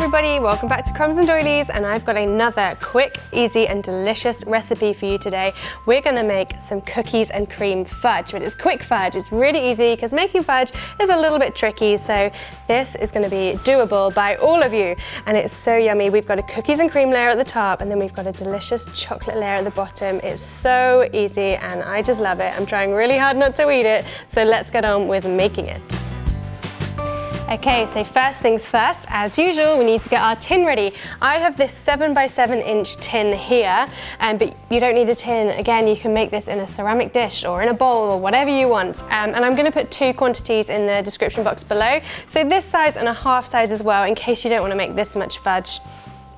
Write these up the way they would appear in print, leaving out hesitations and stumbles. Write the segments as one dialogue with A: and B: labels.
A: everybody, welcome back to Crumbs and Doilies, and I've got another quick, easy and delicious recipe for you today. We're going to make some cookies and cream fudge, but it's quick fudge. It's really easy because making fudge is a little bit tricky, so this is going to be doable by all of you, and it's so yummy. We've got a cookies and cream layer at the top, and then we've got a delicious chocolate layer at the bottom. It's so easy and I just love it. I'm trying really hard not to eat it, so let's get on with making it. Okay, so first things first, as usual, we need to get our tin ready. I have this 7 by 7 inch tin here, but you don't need a tin. Again, you can make this in a ceramic dish or in a bowl or whatever you want. And I'm gonna put two quantities in the description box below. So this size and a half size as well, in case you don't wanna make this much fudge.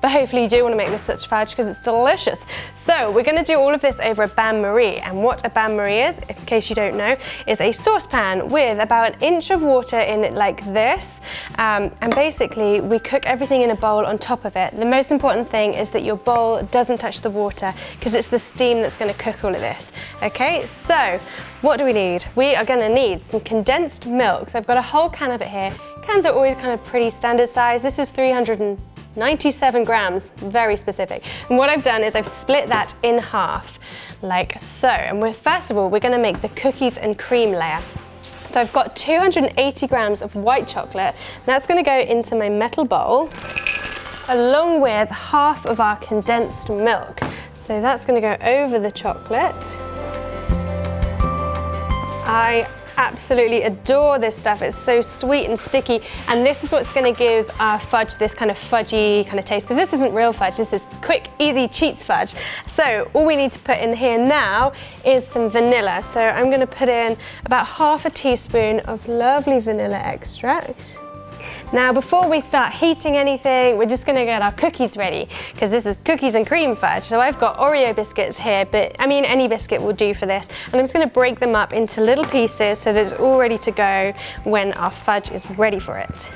A: But hopefully you do want to make this such fudge because it's delicious. So we're going to do all of this over a bain-marie, and what a bain-marie is, in case you don't know, is a saucepan with about an inch of water in it like this, and basically we cook everything in a bowl on top of it. The most important thing is that your bowl doesn't touch the water because it's the steam that's going to cook all of this. Okay, so what do we need? We are going to need some condensed milk. So I've got a whole can of it here. Cans are always kind of pretty standard size. This is 397 grams, very specific. And what I've done is I've split that in half, like so. And first of all, we're gonna make the cookies and cream layer. So I've got 280 grams of white chocolate. That's gonna go into my metal bowl, along with half of our condensed milk. So that's gonna go over the chocolate. I absolutely adore this stuff. It's so sweet and sticky, and this is what's going to give our fudge this kind of fudgy kind of taste, because this isn't real fudge, this is quick, easy cheats fudge. So all we need to put in here now is some vanilla. So I'm going to put in about half a teaspoon of lovely vanilla extract. Now, before we start heating anything, we're just gonna get our cookies ready, because this is cookies and cream fudge. So I've got Oreo biscuits here, but I mean, any biscuit will do for this. And I'm just gonna break them up into little pieces so that it's all ready to go when our fudge is ready for it.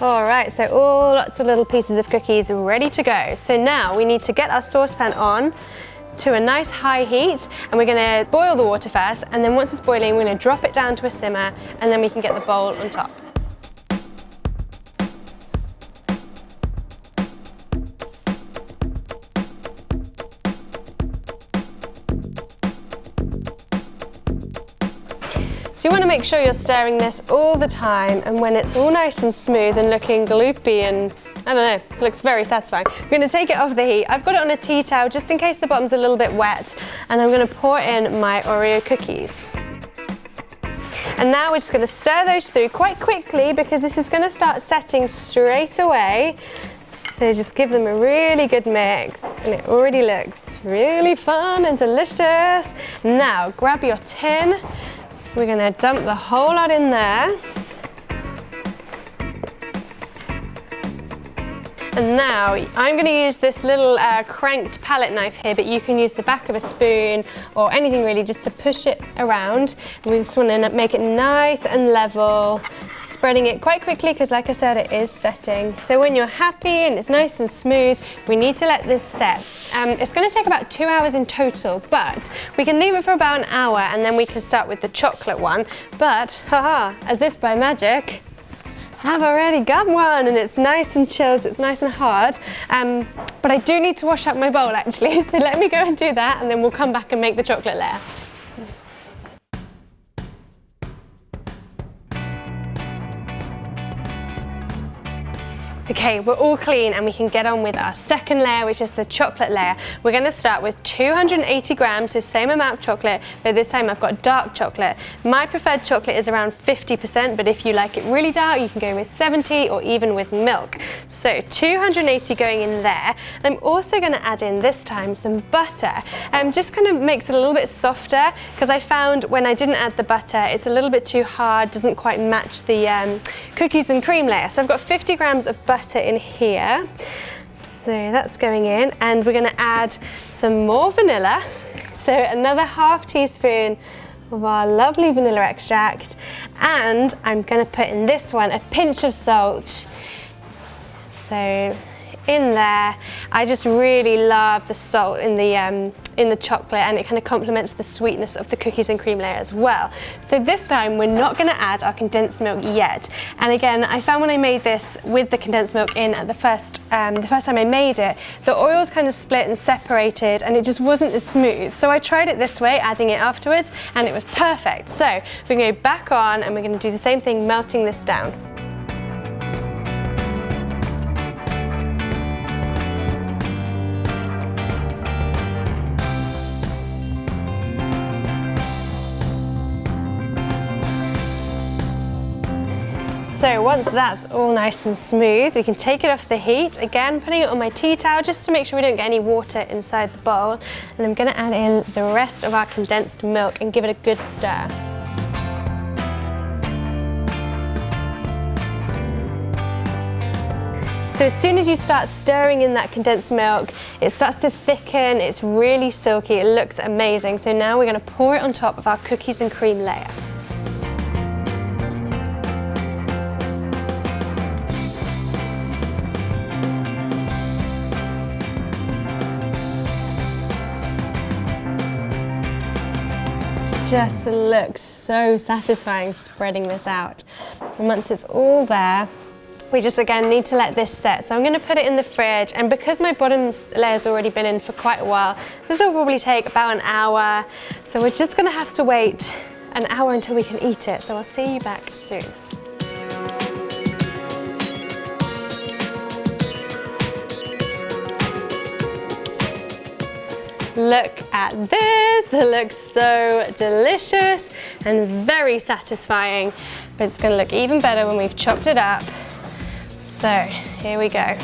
A: All right, so lots of little pieces of cookies ready to go. So now we need to get our saucepan on to a nice high heat, and we're gonna boil the water first, and then once it's boiling, we're gonna drop it down to a simmer, and then we can get the bowl on top. So you want to make sure you're stirring this all the time, and when it's all nice and smooth and looking gloopy and, I don't know, looks very satisfying, we're going to take it off the heat. I've got it on a tea towel just in case the bottom's a little bit wet, and I'm going to pour in my Oreo cookies. And now we're just going to stir those through quite quickly because this is going to start setting straight away. So just give them a really good mix, and it already looks really fun and delicious. Now grab your tin. We're going to dump the whole lot in there. And now I'm going to use this little cranked palette knife here, but you can use the back of a spoon or anything really just to push it around. And we just want to make it nice and level, spreading it quite quickly because, like I said, it is setting. So when you're happy and it's nice and smooth, we need to let this set. It's going to take about 2 hours in total, but we can leave it for about an hour and then we can start with the chocolate one. But, haha, as if by magic, I've already got one, and it's nice and chilled, so it's nice and hard. But I do need to wash up my bowl actually, so let me go and do that, and then we'll come back and make the chocolate layer. Okay, we're all clean and we can get on with our second layer, which is the chocolate layer. We're going to start with 280 grams, so same amount of chocolate, but this time I've got dark chocolate. My preferred chocolate is around 50%, but if you like it really dark, you can go with 70 or even with milk. So 280 going in there. And I'm also going to add in this time some butter. Just kind of makes it a little bit softer, because I found when I didn't add the butter, it's a little bit too hard, doesn't quite match the cookies and cream layer. So I've got 50 grams of butter in here, so that's going in, and we're going to add some more vanilla, so another half teaspoon of our lovely vanilla extract, and I'm going to put in this one a pinch of salt. So in there. I just really love the salt in the chocolate, and it kind of complements the sweetness of the cookies and cream layer as well. So this time we're not going to add our condensed milk yet. And again, I found when I made this with the condensed milk in at the first time I made it, the oils kind of split and separated, and it just wasn't as smooth. So I tried it this way, adding it afterwards, and it was perfect. So we're going to go back on, and we're going to do the same thing, melting this down. So once that's all nice and smooth, we can take it off the heat. Again, putting it on my tea towel just to make sure we don't get any water inside the bowl. And I'm going to add in the rest of our condensed milk and give it a good stir. So as soon as you start stirring in that condensed milk, it starts to thicken, it's really silky, it looks amazing. So now we're going to pour it on top of our cookies and cream layer. Just looks so satisfying spreading this out. And once it's all there, we just again need to let this set. So I'm going to put it in the fridge, and because my bottom layer's already been in for quite a while, this will probably take about an hour. So we're just going to have to wait an hour until we can eat it. So I'll see you back soon. Look at this, it looks so delicious and very satisfying, but it's going to look even better when we've chopped it up. So here we go.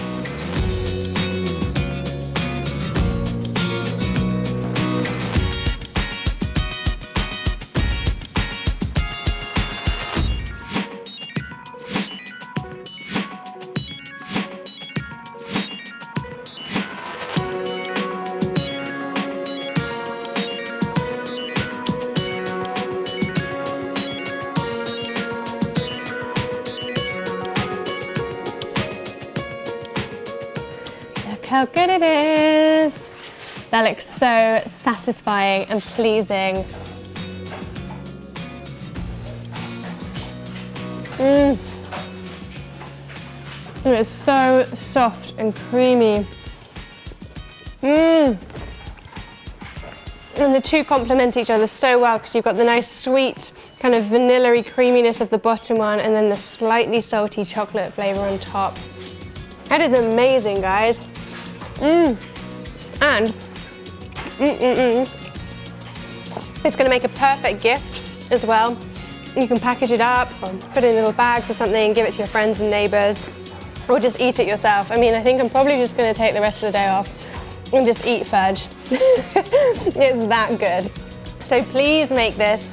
A: How good it is. That looks so satisfying and pleasing. It's so soft and creamy. And the two complement each other so well because you've got the nice sweet kind of vanilla-y creaminess of the bottom one, and then the slightly salty chocolate flavor on top. That is amazing, guys. And it's going to make a perfect gift as well. You can package it up or put it in little bags or something, give it to your friends and neighbors, or just eat it yourself. I mean, I think I'm probably just going to take the rest of the day off and just eat fudge. It's that good. So please make this.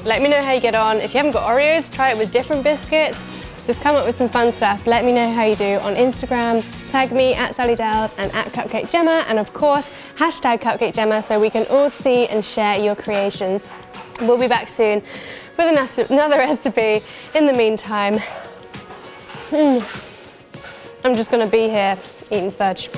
A: Let me know how you get on. If you haven't got Oreos, try it with different biscuits. Just come up with some fun stuff. Let me know how you do on Instagram. Tag me at @SallyDells and at CupcakeJemma, and of course, #CupcakeJemma, so we can all see and share your creations. We'll be back soon with another recipe. In the meantime, I'm just gonna be here eating fudge.